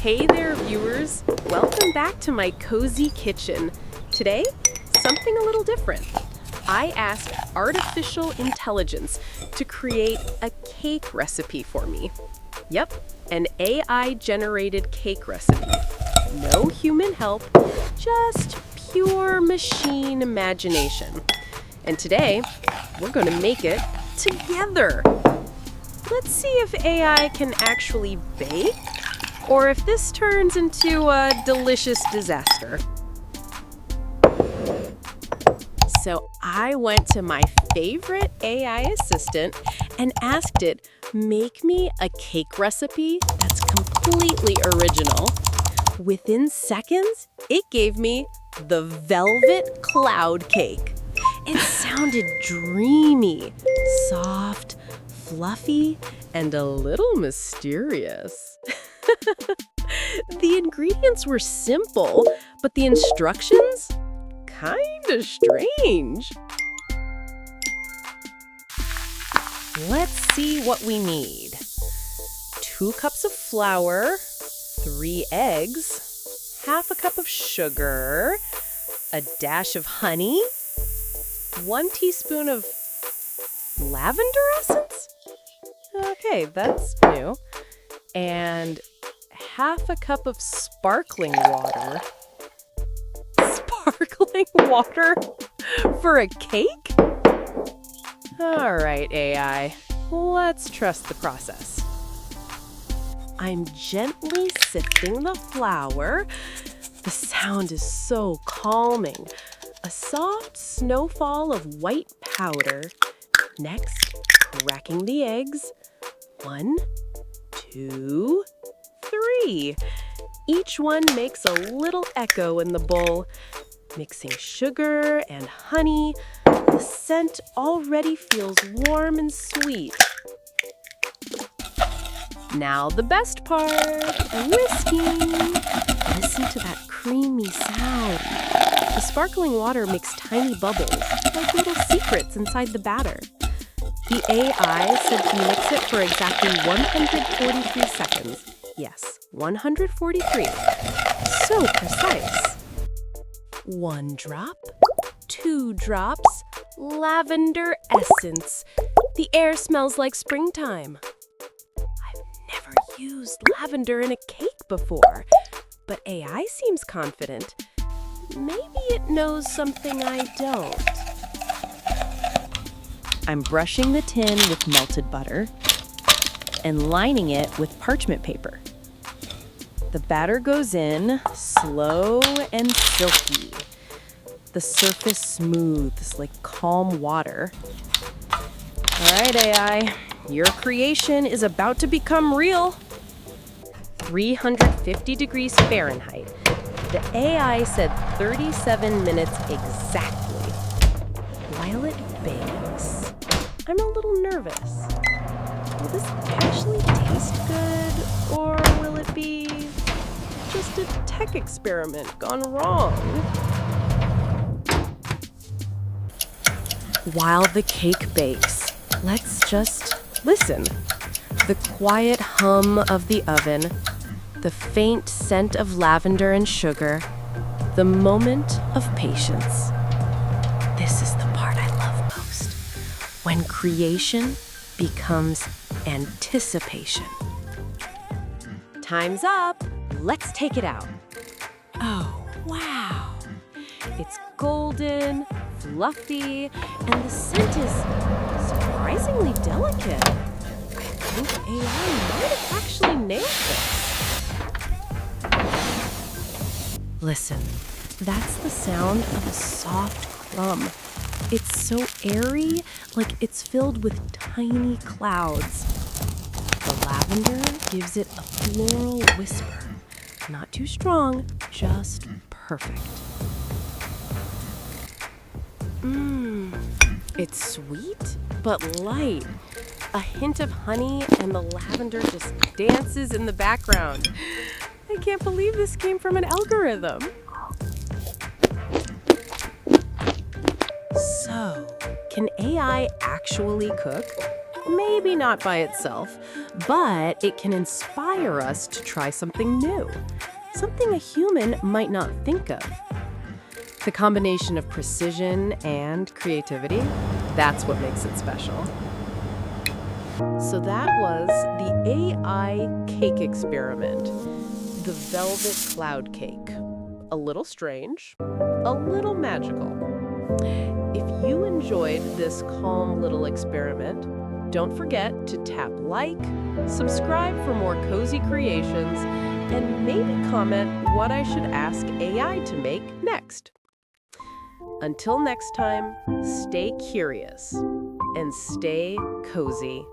Hey there, viewers! Welcome back to my cozy kitchen. Today, something a little different. I asked artificial intelligence to create a cake recipe for me. Yep, an AI-generated cake recipe. No human help, just pure machine imagination. And today, we're going to make it together. Let's see if AI can actually bake, or if this turns into a delicious disaster. So I went to my favorite AI assistant and asked it, make me a cake recipe that's completely original. Within seconds, it gave me the velvet cloud cake. It sounded dreamy, soft, fluffy, and a little mysterious. The ingredients were simple, but the instructions? Kinda strange. Let's see what we need. 2 cups of flour, 3 eggs, half a cup of sugar, a dash of honey, 1 teaspoon of lavender essence? Okay, that's new. And half a cup of sparkling water. Sparkling water for a cake? All right, AI, let's trust the process. I'm gently sifting the flour. The sound is so calming. A soft snowfall of white powder. Next, cracking the eggs. 1, 2, 3. Each one makes a little echo in the bowl. Mixing sugar and honey, the scent already feels warm and sweet. Now the best part, whisking. Listen to that creamy sound. The sparkling water makes tiny bubbles, like little secrets inside the batter. The AI said to mix it for exactly 143 seconds. Yes, 143. So precise. 1 drop, 2 drops, lavender essence. The air smells like springtime. I've never used lavender in a cake before, but AI seems confident. Maybe it knows something I don't. I'm brushing the tin with melted butter and lining it with parchment paper. The batter goes in, slow and silky. The surface smooths like calm water. All right, AI, your creation is about to become real. 350 degrees Fahrenheit. The AI said 37 minutes exactly. While it bakes, I'm a little nervous. Will this actually taste good, or will it be just a tech experiment gone wrong? While the cake bakes, let's just listen. The quiet hum of the oven, the faint scent of lavender and sugar, the moment of patience. This is the part I love most, when creation becomes anticipation. Time's up. Let's take it out. Oh, wow. It's golden, fluffy, and the scent is surprisingly delicate. I think AI might have actually nailed this. Listen, that's the sound of a soft crumb. It's so airy, like it's filled with tiny clouds. The lavender gives it a floral whisper. Not too strong, just perfect. It's sweet, but light. A hint of honey and the lavender just dances in the background. I can't believe this came from an algorithm. So, can AI actually cook? maybe not by itself, but it can inspire us to try something new, something a human might not think of. The combination of precision and creativity, that's what makes it special. So that was the AI cake experiment, the velvet cloud cake. A little strange, a little magical. If you enjoyed this calm little experiment, don't forget to tap like, subscribe for more cozy creations, and maybe comment what I should ask AI to make next. Until next time, stay curious and stay cozy.